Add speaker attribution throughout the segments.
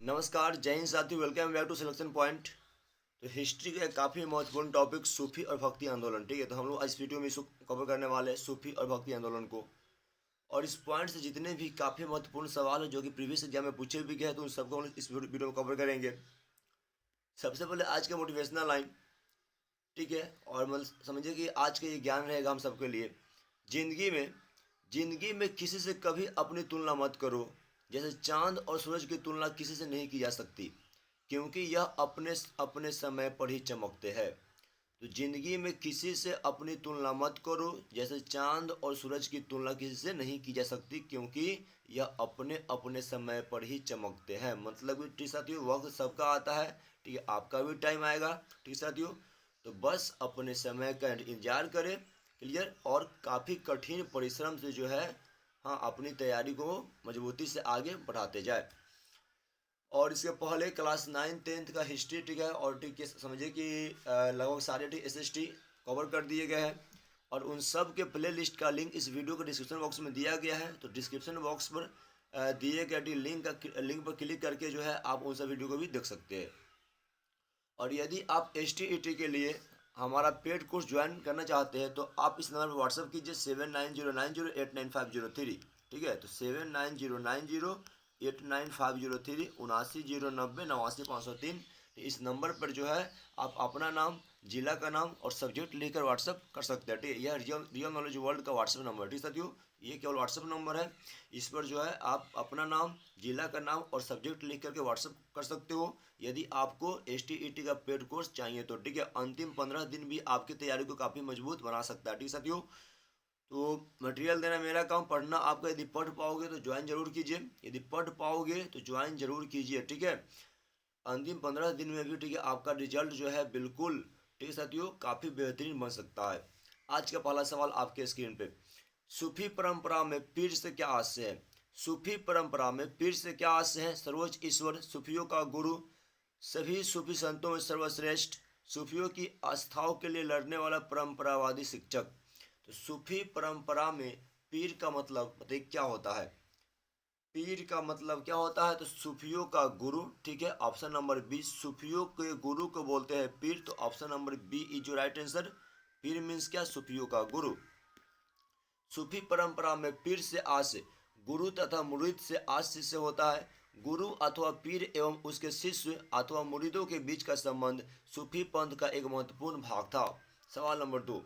Speaker 1: नमस्कार, जय हिंद साथियों। Welcome back to selection point. तो हिस्ट्री का काफ़ी महत्वपूर्ण टॉपिक सूफी और भक्ति आंदोलन। ठीक है, तो हम लोग आज इस वीडियो में इसको कवर करने वाले हैं सूफी और भक्ति आंदोलन को। और इस पॉइंट से जितने भी काफ़ी महत्वपूर्ण सवाल हैं जो कि प्रीवियस एग्जाम में पूछे भी गए हैं, तो उन सबको हम लोग इस वीडियो में कवर करेंगे। सबसे पहले आज का मोटिवेशनल लाइन। ठीक है, और मतलब समझिए कि आज का ये ज्ञान रहेगा हम सबके लिए। जिंदगी में जिंदगी में किसी से कभी अपनी तुलना मत करो। जैसे चांद और सूरज की तुलना किसी से नहीं की जा सकती, क्योंकि यह अपने अपने समय पर ही चमकते हैं। तो जिंदगी में किसी से अपनी तुलना मत करो। जैसे चांद और सूरज की तुलना किसी से नहीं की जा सकती, क्योंकि यह अपने अपने समय पर ही चमकते हैं। मतलब कि ठीक साथियों, वक्त सबका आता है। ठीक है, आपका भी टाइम आएगा। ठीक साथियों, तो बस अपने समय का इंतजार करें। क्लियर। और काफ़ी कठिन परिश्रम से जो है, हाँ, अपनी तैयारी को मजबूती से आगे बढ़ाते जाए। और इसके पहले क्लास 9 10 का हिस्ट्री, ठीक है, और ठीक है समझिए कि लगभग सारे ठीक SST कवर कर दिए गए हैं। और उन सब के प्ले लिस्ट का लिंक इस वीडियो के डिस्क्रिप्शन बॉक्स में दिया गया है। तो डिस्क्रिप्शन बॉक्स पर दिए गए लिंक पर क्लिक करके जो है आप उन सब वीडियो को भी देख सकते हैं। और यदि आप STET के लिए हमारा पेड कोर्स ज्वाइन करना चाहते हैं, तो आप इस नंबर पर व्हाट्सअप कीजिए 7909089503। ठीक है, तो 7909089503 790990 इस नंबर पर जो है आप अपना नाम, जिला का नाम और सब्जेक्ट लिखकर व्हाट्सअप कर सकते हैं। ठीक है, यह रियल रियल नॉलेज वर्ल्ड का व्हाट्सअप नंबर है। ठीक साथियों, ये केवल व्हाट्सअप नंबर है। इस पर जो है आप अपना नाम, जिला का नाम और सब्जेक्ट लिख करके व्हाट्सअप कर सकते हो, यदि आपको STET का पेड कोर्स चाहिए तो। ठीक है, अंतिम 15 दिन भी आपकी तैयारी को काफ़ी मजबूत बना सकता है। ठीक साथियों, तो मटेरियल देना मेरा काम, पढ़ना आपका। यदि पढ़ पाओगे तो ज्वाइन जरूर कीजिए, यदि पढ़ पाओगे तो ज्वाइन जरूर कीजिए। ठीक है, अंतिम 15 दिन में भी, ठीक है, आपका रिजल्ट जो है बिल्कुल, ठीक है साथियों, काफ़ी बेहतरीन बन सकता है। आज का पहला सवाल आपके स्क्रीन पे। सूफी परंपरा में पीर से क्या आशय है? सूफी परंपरा में पीर से क्या आशय है? सर्वोच्च ईश्वर, सूफियों का गुरु, सभी सूफी संतों में सर्वश्रेष्ठ, सूफियों की आस्थाओं के लिए लड़ने वाला परंपरावादी शिक्षक। तो सूफी परंपरा में पीर का मतलब बताइए क्या होता है? पीर का मतलब क्या होता है? तो सूफियों का गुरु। ठीक है, ऑप्शन नंबर बी, सूफियों के गुरु को बोलते हैं पीर। तो option number B is your right answer. पीर मीन्स क्या? सूफियों का गुरु। सूफी परंपरा में पीर से आस, गुरु तथा मुरीद से आस शिष्य होता है। गुरु अथवा पीर एवं उसके शिष्य अथवा मुरीदों के बीच का संबंध सूफी पंथ का एक महत्वपूर्ण भाग था। सवाल नंबर 2,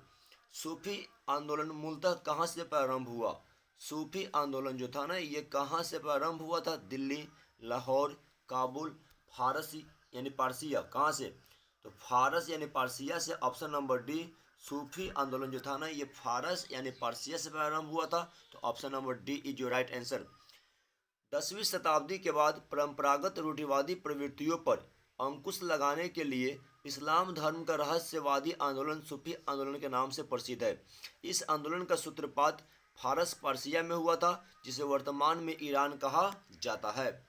Speaker 1: सूफी आंदोलन मूलतः कहाँ से प्रारंभ हुआ? सूफी आंदोलन जो था ना, ये कहाँ से प्रारंभ हुआ था? दिल्ली, लाहौर, काबुल, फारस यानी पारसिया, कहाँ से? तो फारस यानी पारसिया से। ऑप्शन नंबर डी, सूफी आंदोलन जो था ना, ये फारस यानी पारसिया से प्रारंभ हुआ था। तो option number D is your right answer. 10वीं शताब्दी के बाद परंपरागत रूढ़िवादी प्रवृत्तियों पर अंकुश लगाने के लिए इस्लाम धर्म का रहस्यवादी आंदोलन सूफी आंदोलन के नाम से प्रसिद्ध है। इस आंदोलन का सूत्रपात फारस पारसिया में हुआ था, जिसे वर्तमान में ईरान कहा जाता है।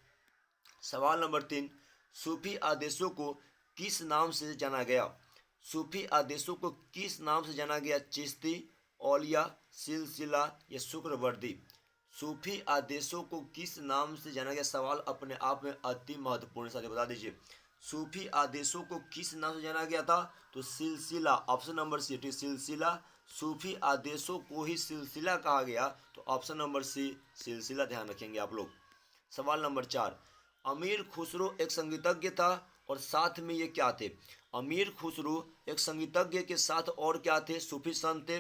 Speaker 1: सवाल नंबर 3, सूफी आदेशों को किस नाम से जाना गया? सूफी आदेशों को किस नाम से जाना गया? चिश्ती, औलिया, सिलसिला या शुक्रवर्दी? सूफी आदेशों को किस नाम से जाना गया? सवाल अपने आप में अति महत्वपूर्ण, साथी बता दीजिए। सूफी आदेशों को किस नाम से जाना गया था? तो सिलसिला, ऑप्शन नंबर सी, ठीक, सिलसिला। सूफी आदेशों को ही सिलसिला कहा गया, तो ऑप्शन नंबर सी सिलसिला, ध्यान रखेंगे आप लोग। सवाल नंबर 4, अमीर खुसरो एक संगीतज्ञ था और साथ में ये क्या थे? अमीर खुसरो एक संगीतज्ञ के साथ और क्या थे? सूफी संत थे,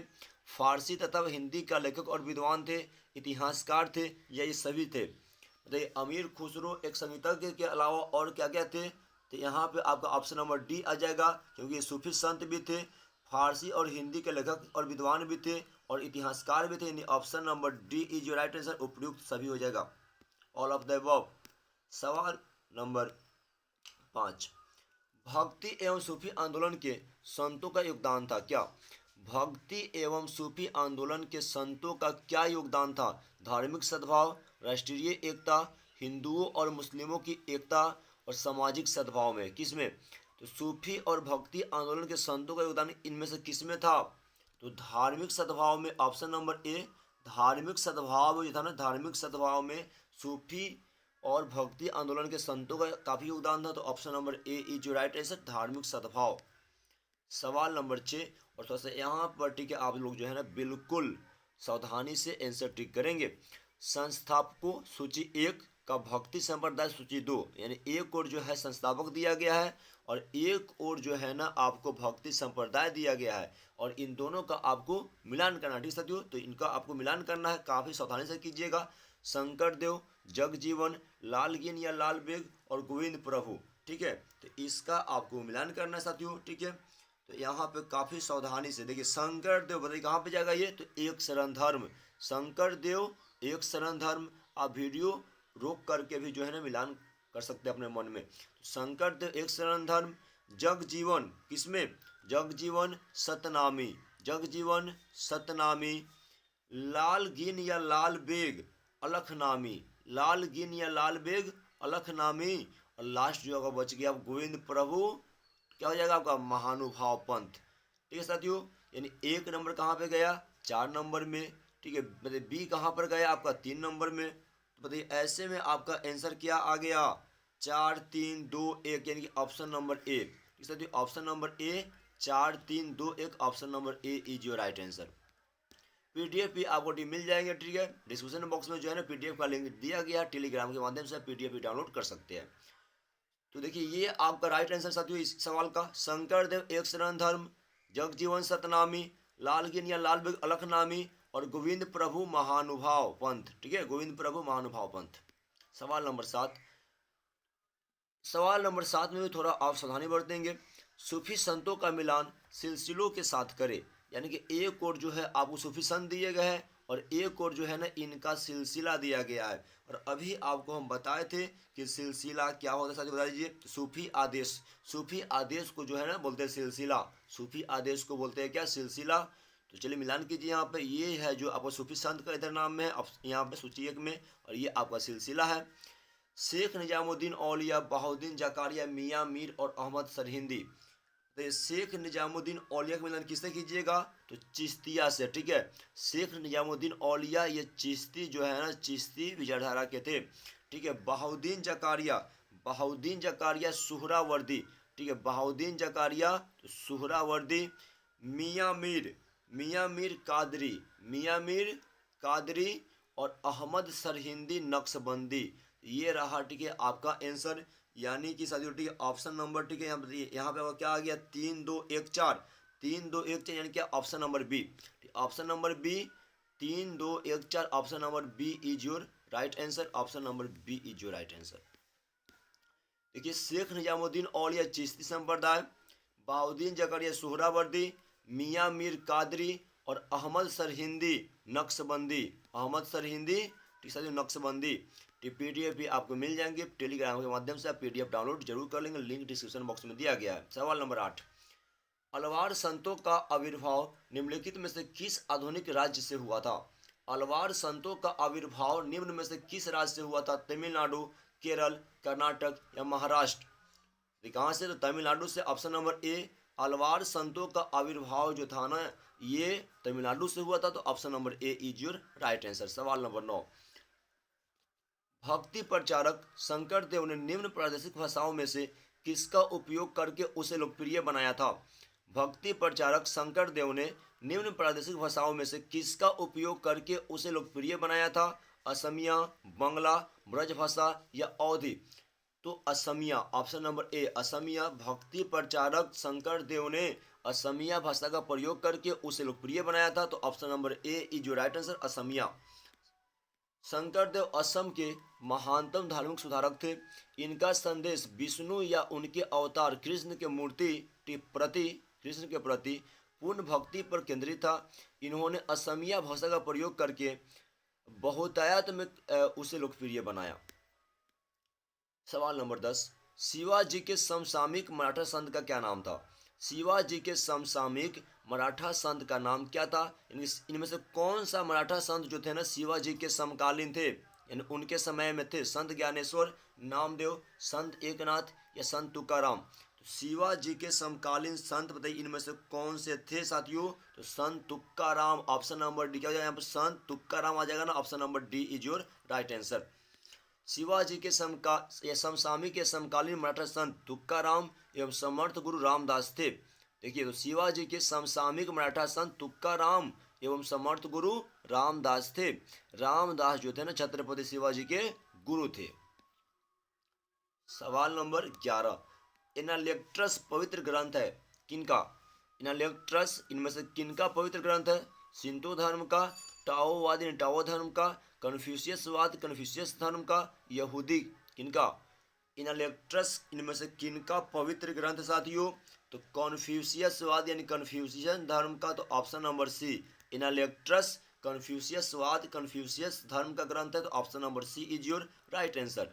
Speaker 1: फारसी तथा हिंदी का लेखक और विद्वान थे, इतिहासकार थे, या ये सभी थे? बताइए, अमीर खुसरो एक संगीतज्ञ के अलावा और क्या क्या थे? तो यहाँ पे आपका ऑप्शन नंबर डी आ जाएगा, क्योंकि ये सूफी संत भी थे, फारसी और हिंदी के लेखक और विद्वान भी थे, और इतिहासकार भी थे। यानी option number D is your right answer, उपयुक्त सभी हो जाएगा, ऑल ऑफ द अबव। सवाल नंबर 5, भक्ति एवं सूफी आंदोलन के संतों का योगदान था क्या? भक्ति एवं सूफी आंदोलन के संतों का क्या योगदान था? धार्मिक सद्भाव, राष्ट्रीय एकता, हिंदुओं और मुस्लिमों की एकता और सामाजिक सद्भाव में, किसमें? तो सूफी और भक्ति आंदोलन के संतों का योगदान इनमें से किसमें था? तो धार्मिक सद्भाव में, ऑप्शन नंबर ए, धार्मिक सद्भाव जो था ना, धार्मिक सद्भाव में सूफी और भक्ति आंदोलन के संतों का काफी योगदान था, तो option number A is your right answer, धार्मिक सद्भाव। सवाल नंबर 6, और थोड़ा सा यहाँ पर ठीक है आप लोग जो है ना बिल्कुल सावधानी से आंसर टिक करेंगे। संस्थापकों सूची 1 का भक्ति संप्रदाय सूची 2, यानी एक और जो है संस्थापक दिया गया है और एक और जो है ना आपको भक्ति संप्रदाय दिया गया है, और इन दोनों का आपको मिलान करना है, ठीक साथियों। तो इनका आपको मिलान करना है, काफ़ी सावधानी से कीजिएगा। शंकरदेव, जगजीवन, लालगीन या लाल बेग और गोविंद प्रभु, ठीक है। तो इसका आपको मिलान करना है साथियों, ठीक है। तो यहाँ पे काफ़ी सावधानी से देखिए, शंकरदेव बताइए कहाँ पे जाएगा ये, तो एक शरण धर्म, शंकरदेव एक शरण धर्म। आप वीडियो रोक करके भी जो है ना मिलान कर सकते हैं अपने मन में। तो शंकरदेव एक शरण धर्म, जगजीवन किसमें, जगजीवन सतनामी, जगजीवन सतनामी, लालगीन या लाल बेग अलखनामी, लालगीन या लाल बेग अलखनामी, और लास्ट जो होगा बच गया गोविंद प्रभु, क्या हो जाएगा आपका महानुभाव पंथ, ठीक है साथियों। यानी एक नंबर कहाँ पे गया, 4 नंबर में, ठीक है। मतलब बी कहाँ पर गया आपका 3 नंबर में। तो बताइए ऐसे में आपका आंसर क्या आ गया, 4 3 2 1, यानी कि ऑप्शन नंबर ए, ठीक है साथियों। Option number A 4 3 2 1, option number A is your right answer. PDF भी आपको मिल जाएंगे, ठीक है। डिस्क्रिप्शन बॉक्स में जो है ना पीडीएफ का लिंक दिया गया, टेलीग्राम के माध्यम से पीडीएफ भी डाउनलोड कर सकते हैं। तो देखिए ये आपका राइट आंसर साथियों इस सवाल का, शंकरदेव एक शरण धर्म, जगजीवन सतनामी, लालगीन या लाल बेग अलखनामी और गोविंद प्रभु महानुभाव पंथ, ठीक है, गोविंद प्रभु महानुभाव पंथ। सवाल नंबर 7, सवाल नंबर 7 में भी थोड़ा आप सावधानी बरतेंगे। सूफी संतों का मिलान सिलसिलों के साथ करें, यानी कि एक और जो है आपको सूफी संत दिए गए हैं और एक और जो है ना इनका सिलसिला दिया गया है। और अभी आपको हम बताए थे कि सिलसिला क्या होता है साथियों, बता दीजिए। सूफी आदेश, सूफी आदेश को जो है ना बोलते हैं सिलसिला, सूफी आदेश को बोलते हैं क्या, सिलसिला। तो चलिए मिलान कीजिए, यहाँ पे ये है जो आपको सूफी संत का इधर नाम में है यहाँ पे सूची 1 में, और ये आपका सिलसिला है। शेख निजामुद्दीन औलिया, बहाउद्दीन जकारिया, मियाँ मीर और अहमद सरहिंदी। तो शेख निजामुद्दीन औलिया का मिलान किससे कीजिएगा, तो चिश्तिया से, ठीक है। शेख निजामुद्दीन औलिया ये चिश्ती जो है ना, चिश्ती विचारधारा के थे, ठीक है। बहाउद्दीन जकारिया, बहाउद्दीन जकारिया सुहरावर्दी, ठीक है, बहाउद्दीन जकारिया तो सुहरावर्दी। मियाँ मीर, मियाँ मीर कादरी, मियाँ मीर कादरी और अहमद सरहिंदी नक्शबंदी। ये रहा, ठीक है, आपका आंसर, यानी कि साथियों ठीक है ऑप्शन नंबर, ठीक है, यहाँ पे क्या आ गया 3 2 1 4, 3 2 1 4, यानी क्या option number B, option number B 3 2 1 4, option number B is your right answer, option number B is your right answer. देखिए शेख निजामुद्दीन औलिया चिश्ती संप्रदाय, बहाउद्दीन जकरिया सुहरावर्दी, मियाँ मीर कादरी और अहमद सरहिंदी नक्शबंदी, अहमद सरहिंदी, ठीक है नक्शबंदी। पीडीएफ भी आपको मिल जाएंगे टेलीग्राम के माध्यम से, आप पीडीएफ डाउनलोड जरूर कर लेंगे, लिंक डिस्क्रिप्शन बॉक्स में दिया गया है। सवाल नंबर 8, अलवार संतों का आविर्भाव निम्नलिखित में से किस आधुनिक राज्य से हुआ था, अलवार संतों का आविर्भाव निम्न में से किस राज्य से हुआ था, तमिलनाडु, केरल, कर्नाटक या महाराष्ट्र। कहाँ से, तो तमिलनाडु से, ऑप्शन नंबर ए। अलवार संतों का आविर्भाव जो था ना ये तमिलनाडु से हुआ था, तो option number A is your right answer. सवाल नंबर 9, भक्ति प्रचारक शंकरदेव ने निम्न प्रादेशिक भाषाओं में से किसका उपयोग करके उसे लोकप्रिय बनाया था, भक्ति प्रचारक शंकरदेव ने निम्न प्रादेशिक भाषाओं में से किसका उपयोग करके उसे लोकप्रिय बनाया था, असमिया, बंगला, ब्रजभाषा या अवधी। तो Asamiya, option number A Asamiya, भक्ति प्रचारक शंकरदेव ने असमिया भाषा का प्रयोग करके उसे लोकप्रिय बनाया था, तो option number A is your right answer, Asamiya. Shankardev Assam के महानतम धार्मिक सुधारक थे, इनका संदेश विष्णु या उनके अवतार कृष्ण के मूर्ति प्रति, कृष्ण के प्रति पूर्ण भक्ति पर केंद्रित था। इन्होंने असमिया भाषा का प्रयोग करके बहुतायत में उसे लोकप्रिय बनाया। सवाल नंबर 10, शिवाजी के समसामयिक मराठा संत का क्या नाम था, शिवाजी के समसामयिक मराठा संत का नाम क्या था, इनमें से कौन सा मराठा संत जो थे ना शिवाजी के समकालीन थे, यानी उनके समय में थे, संत ज्ञानेश्वर, नामदेव, संत एकनाथ या संत तुकाराम। तो शिवाजी के समकालीन संत बताइए इनमें से कौन से थे साथियों, तो संत तुकाराम, ऑप्शन नंबर डी, क्या हो जाएगा यहाँ पर संत तुकाराम आ जाएगा ना, option number D is your right answer. Shivaji के समसामयिक के समकालीन मराठा संत तुकाराम एवं समर्थ गुरु रामदास थे। देखिए, तो शिवाजी के समसामयिक मराठा संत तुकाराम एवं समर्थ गुरु रामदास थे। रामदास जो थे ना छत्रपति शिवाजी के गुरु थे। सवाल नंबर 11, एनालेक्ट्रस पवित्र ग्रंथ है किनका? एनालेक्ट्रस इनमें से किनका पवित्र ग्रंथ है? शिंतो धर्म का, टाओवादी टाओ धर्म का, कन्फ्यूशियसवाद कन्फ्यूशियस धर्म का, यहूदी किनका? एनालेक्ट्रस इनमें से किनका पवित्र ग्रंथ साथियों? तो कन्फ्यूशियसवाद यानी कन्फ्यूशियन धर्म का, तो ऑप्शन नंबर सी एनालेक्ट्रस कन्फ्यूशियसवाद कन्फ्यूशियस धर्म का ग्रंथ है, तो option number C is your right answer.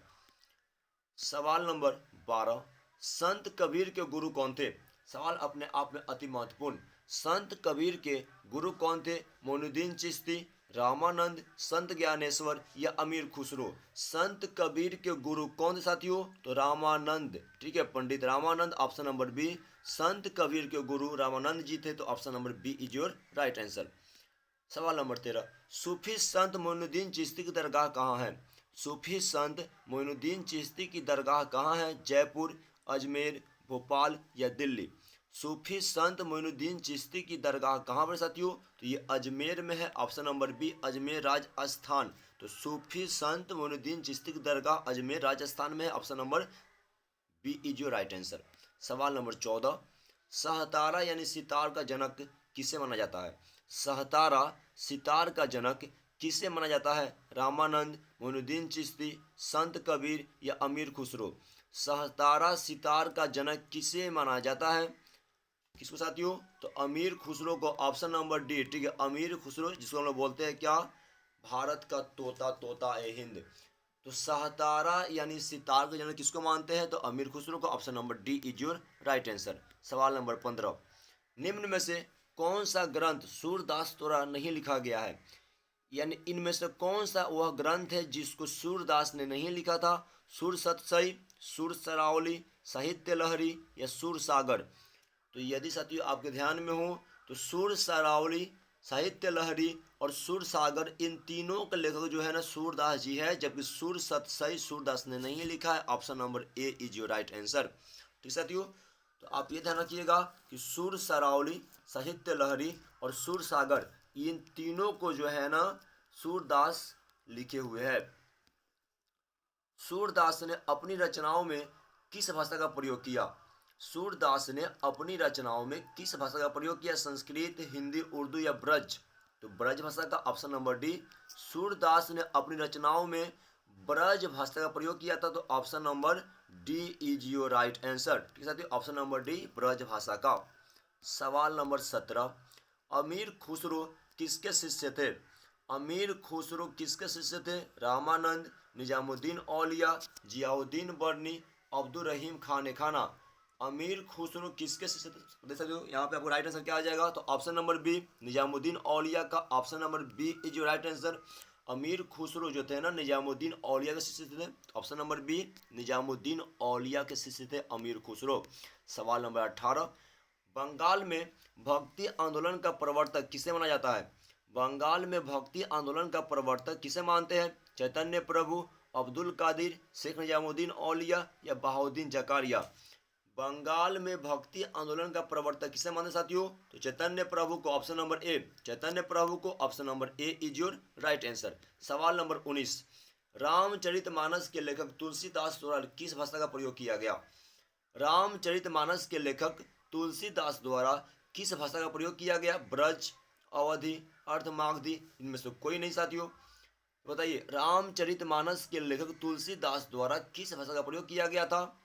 Speaker 1: सवाल नंबर 12, संत कबीर के गुरु कौन थे? सवाल अपने आप में अति महत्वपूर्ण। संत कबीर के गुरु कौन थे? मोइनुद्दीन चिश्ती, रामानंद, संत ज्ञानेश्वर या अमीर खुसरो? संत कबीर के गुरु कौन थे साथियों? तो रामानंद। ठीक है, Pandit Ramanand, option number B. Sant Kabir के गुरु रामानंद जी थे, तो option number B is your right answer. सवाल नंबर 13, सूफी संत मोइनुद्दीन चिश्ती की दरगाह कहाँ है? सूफी संत मोइनुद्दीन चिश्ती की दरगाह कहाँ है? जयपुर, अजमेर, भोपाल या दिल्ली? सूफी संत मोइनुद्दीन चिश्ती की दरगाह कहाँ पर साथियों? तो ये अजमेर में है, option number B Ajmer Rajasthan. तो सूफी संत मोइनुद्दीन चिश्ती की दरगाह अजमेर राजस्थान में है, option number B is your right answer. सवाल नंबर 14, सहतारा यानी सितार का जनक किसे माना जाता है? सहतारा सितार का जनक किसे माना जाता है? रामानंद, मोइनुद्दीन चिश्ती, संत कबीर या अमीर खुसरो? सहतारा सितार का जनक किसे माना जाता है? किसको साथियों? तो अमीर खुसरो को, ऑप्शन नंबर डी। ठीक है, अमीर खुसरो जिसको हम लोग बोलते हैं क्या? भारत का तोता, तोता ए हिंद। तो सहतारा यानी सितार का जनक किसको मानते हैं? तो अमीर खुसरो को, option number D is your right answer. सवाल नंबर 15, निम्न में से कौन सा ग्रंथ सूरदास द्वारा नहीं लिखा गया है? यानी इनमें से कौन सा वह ग्रंथ है जिसको सूरदास ने नहीं लिखा था? सुर सतसई, सुर सरावली, साहित्य लहरी या सुर सागर? तो यदि साथियों आपके ध्यान में हो तो सुर सरावली, साहित्य लहरी और सुर सागर, इन तीनों के लेखक जो है ना सूरदास जी है, जबकि सुर सतसई सूरदास ने नहीं लिखा है, option number A is your right answer. ठीक साथियों, तो आप ये ध्यान रखिएगा कि सुर सरावली, साहित्य लहरी और सुर सागर, इन तीनों को जो है ना सूरदास लिखे हुए हैं। सूरदास ने अपनी रचनाओं में किस भाषा का प्रयोग किया? सूरदास ने अपनी रचनाओं में किस भाषा का प्रयोग किया? संस्कृत, हिंदी, उर्दू या ब्रज? तो ब्रज भाषा का, ऑप्शन नंबर डी। सूरदास ने अपनी रचनाओं में ब्रज भाषा का प्रयोग किया था, तो option number D is your right answer. ठीक है साथियों, ऑप्शन नंबर डी ब्रज भाषा का। सवाल नंबर 17, अमीर खुसरो किसके शिष्य थे? अमीर खुसरो किसके शिष्य थे? रामानंद, निजामुद्दीन औलिया, जियाउद्दीन बर्नी, अब्दुल रहीम खान खाना? अमीर खुसरो किसके शिष्य थे? देख सकते हो यहाँ पे आपको राइट आंसर क्या आ जाएगा? तो option number B Nizamuddin Auliya का, option number B is your right answer. Amir Khusro जो थे ना निजामुद्दीन औलिया के शिष्य थे, ऑप्शन नंबर बी निजामुद्दीन औलिया के शिष्य थे अमीर खुसरो। सवाल नंबर 18, बंगाल में भक्ति आंदोलन का प्रवर्तक किसे माना जाता है? बंगाल में भक्ति आंदोलन का प्रवर्तक किसे मानते हैं? चैतन्य प्रभु, अब्दुल कादिर, शेख निजामुद्दीन औलिया या बहाउद्दीन जकारिया? बंगाल में भक्ति आंदोलन का प्रवर्तक किसे मानते साथियों? तो चैतन्य प्रभु को, ऑप्शन नंबर ए। चैतन्य प्रभु को, option number A is your right answer. सवाल नंबर 19, रामचरितमानस के लेखक तुलसीदास द्वारा किस भाषा का प्रयोग किया गया? रामचरितमानस के लेखक तुलसीदास द्वारा किस भाषा का प्रयोग किया गया? ब्रज, अवधि, अर्धमागधी? इनमें से कोई नहीं साथियों। बताइए, रामचरितमानस के लेखक तुलसीदास द्वारा किस भाषा का प्रयोग किया गया था?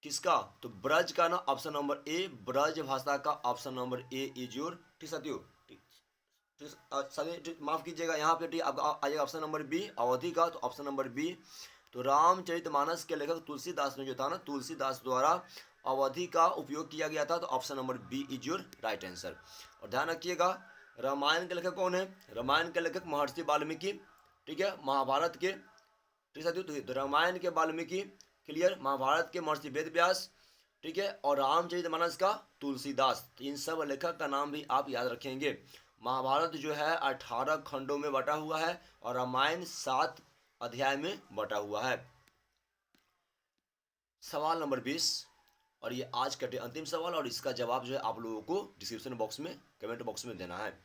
Speaker 1: किसका? तो ब्रज का ना, ऑप्शन नंबर ए ब्रज भाषा का, option number A is your. ठीक साथियों, ठीक माफ कीजिएगा, यहाँ पे आपका आ जाएगा ऑप्शन नंबर बी अवधि का, तो ऑप्शन नंबर बी। तो रामचरितमानस के लेखक तुलसीदास ने जो था ना, तुलसीदास द्वारा अवधि का उपयोग किया गया था, तो option number B is your right answer. और ध्यान रखिएगा, रामायण के लेखक कौन है? रामायण के लेखक महर्षि वाल्मीकि। ठीक है, महाभारत के, ठीक साथियों, तो रामायण के वाल्मीकि, क्लियर, महाभारत के महर्षि वेद व्यास, ठीक है, और रामचरितमानस का तुलसीदास। तो इन सब लेखक का नाम भी आप याद रखेंगे। महाभारत जो है 18 खंडों में बटा हुआ है और रामायण 7 अध्याय में बटा हुआ है। सवाल नंबर 20, और ये आज का अंतिम सवाल, और इसका जवाब जो है आप लोगों को डिस्क्रिप्शन बॉक्स में, कमेंट बॉक्स में देना है।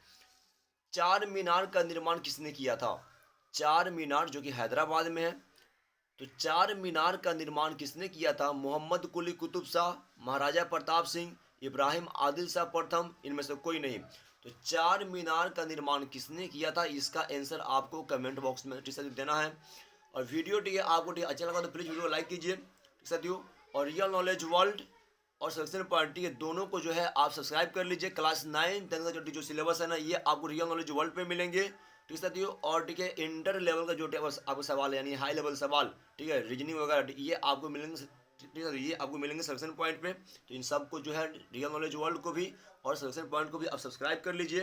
Speaker 1: चार मीनार का निर्माण किसने किया था? चार मीनार जो कि हैदराबाद में है, तो चार मीनार का निर्माण किसने किया था? मोहम्मद कुली कुतुब शाह, महाराजा प्रताप सिंह, इब्राहिम आदिल शाह प्रथम, इनमें से कोई नहीं। तो चार मीनार का निर्माण किसने किया था, इसका आंसर आपको कमेंट बॉक्स में देना है। और वीडियो ठीक है आपको ठीक अच्छा लगा तो प्लीज़ वीडियो को लाइक कीजिए साथियों। और रियल नॉलेज वर्ल्ड और सिलेक्शन पार्टी के दोनों को जो है आप सब्सक्राइब कर लीजिए। क्लास 9 10 का जो सिलेबस है ना, ये आपको रियल नॉलेज वर्ल्ड पे मिलेंगे, ठीक है साथियों। और ठीक है इंटर लेवल का जो आपको सवाल है, यानी हाई लेवल सवाल, ठीक है, रीजनिंग वगैरह, ये आपको मिलेंगे, ठीक है, ये आपको मिलेंगे सिलेक्शन पॉइंट पे। तो इन सबको जो है रियल नॉलेज वर्ल्ड को भी और सिलेक्शन पॉइंट को भी आप सब्सक्राइब कर लीजिए।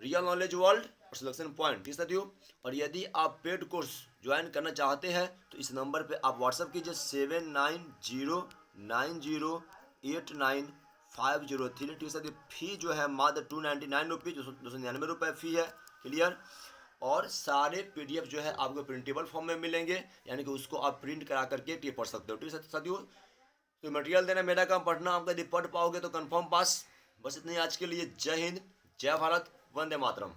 Speaker 1: रियल नॉलेज वर्ल्ड और सिलेक्शन पॉइंट, ठीक है साथियों। और यदि आप पेड कोर्स ज्वाइन करना चाहते हैं तो इस नंबर पे आप व्हाट्सअप कीजिए 7909089503, ठीक है साथियों। फी जो है मात्र 299 रुपीज़, 299 रुपये फ़ी है, क्लियर। और सारे PDF जो है आपको प्रिंटेबल फॉर्म में मिलेंगे, यानी कि उसको आप प्रिंट करा करके टी पढ़ सकते हो, ठीक है साथियों। तो मटेरियल देना मेरा काम, पढ़ना आपका, यदि पढ़ पाओगे तो कंफर्म पास। बस इतनी आज के लिए। जय हिंद, जय भारत, वंदे मातरम।